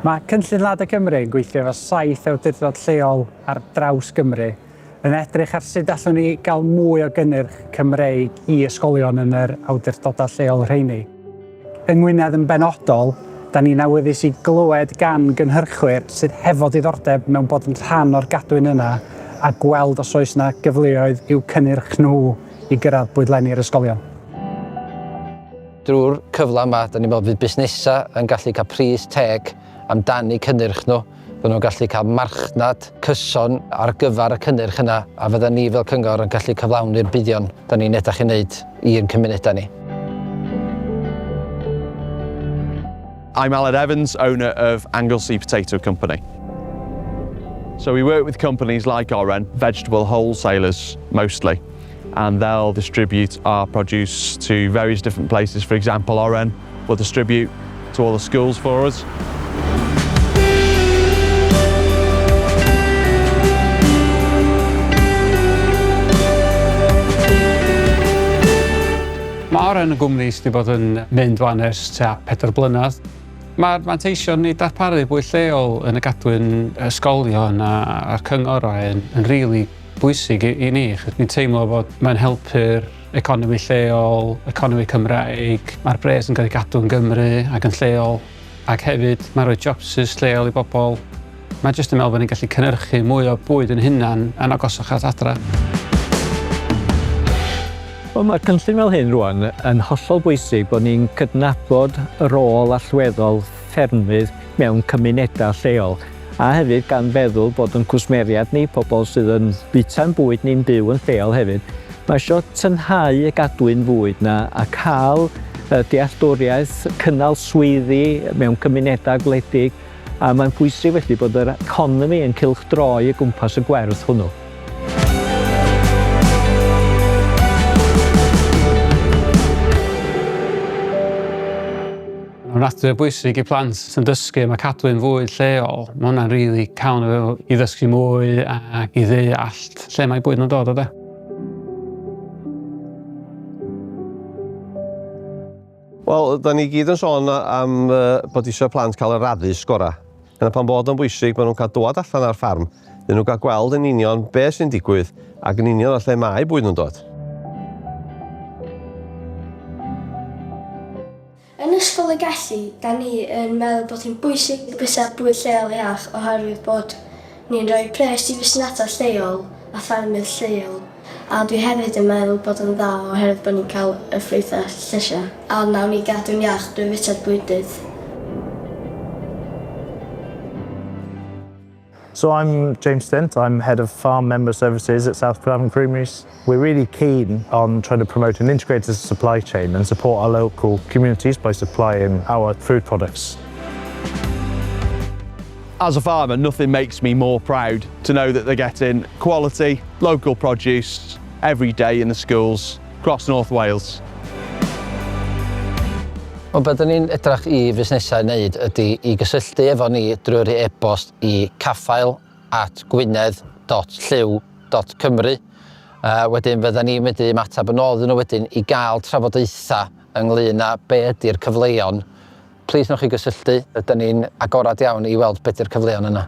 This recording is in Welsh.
Mae cynllun Larder Cymru yn gweithio efo 7 awdurdod lleol ar draws Gymru yn edrych ar sut allwn ni gael mwy o gynnyrch Cymreig i ysgolion yn yr awdurdodau lleol rheini. Yng Ngwynedd yn benodol, da ni'n awyddus i glywed gan gynhyrchwyr sydd hefo diddordeb mewn bod yn rhan o'r gadwyn yna a gweld os oes yna gyfleoedd i'w cynnyrch nhw i gyrraedd bwydlenni'r ysgolion. Drwy'r cyfle yma, da ni'n meddwl fydd busnesau yn gallu cael pris teg amdani cynnyrch nhw. Fydden nhw'n gallu cael marchnad cyson ar gyfer y cynnyrch yna a fydden ni fel cyngor yn gallu cyflawni'r buddion da ni'n edrych i wneud i'n cymunedau ni. I'm Alan Evans, owner of Anglesey Potato Company. So we work with companies like Oren, vegetable wholesalers mostly, and they'll distribute our produce to various different places. For example, Oren will distribute to all the schools for us. Mae Oren yn gwmni sydd wedi bod yn mynd fan ers tua 4 blynedd. Mae'r manteision ni darparu bwyd lleol yn y gadwyn ysgolion a'r cyngorau yn rili bwysig i ni. Ni'n teimlo bod mae'n helpu'r economi lleol, economi Cymraeg. Mae'r bres yn cael ei gadw yn Gymru ac yn lleol. Ac hefyd mae'n rhoi jobsys lleol i bobl. Mae jyst yn meddwl bod ni'n gallu cynhyrchu mwy o bwyd yn hunan yn agosach at adra. Wel, mae cynllun fel hyn rwan yn hollol bwysig bod ni'n cydnabod y rôl allweddol ffermydd mewn cymunedau lleol a hefyd gan feddwl bod yn cwsmeriad ni, pobl sydd yn bita'n bwyd ni'n byw yn lleol hefyd. Mae eisiau tynhau y gadwyn fwyd na a cael dealltwriaeth, cynnal swyddi mewn cymunedau gwledig a mae'n bwysig felly bod yr economi yn cylchdroi o gwmpas y gwerth hwnnw. Mae'n radwy o bwysig i plant sy'n dysgu am y cadwyn fwyd lleol. Mae hwnna'n rili cawn i ddysgu mwy ac i ddeall lle mae bwyd nhw'n dod o de. Wel, da ni gyd yn sôn am bod eisiau plant cael yr addysg gorau. Yna pan bod yn bwysig bod nhw'n cael dod allan ar ffarm, dyn nhw'n cael gweld yn union beth sy'n digwydd ac yn union o lle mae bwyd nhw'n dod. Yn ysgol y gallu, da ni yn meddwl bod hi'n bwysig bysa bwyd lleol iach oherwydd bod ni'n rhoi pres i fusnesau lleol a ffarmydd lleol. A dwi hefyd yn meddwl bod yn dda oherwydd bod ni'n cael y ffrwythau llysiau. A nawn ni gadw'n iach drwy fitad bwydydd. So I'm James Stent, I'm Head of Farm Member Services at South Larder Cymru. We're really keen on trying to promote an integrated supply chain and support our local communities by supplying our food products. As a farmer, nothing makes me more proud to know that they're getting quality, local produce every day in the schools across North Wales. Wel, beth ni'n edrych i fusnesau wneud ydy i gysylltu efo ni drwy'r e-bost i caffael@gwynedd.lliw.cymru. Wedyn fydden ni'n mynd i ymateb yn ôl nhw wedyn i gael trafodaethau ynglŷn â be ydy'r cyfleon. Plis newch chi gysylltu, ydyn ni'n agorad iawn i weld be ydy'r cyfleon yna.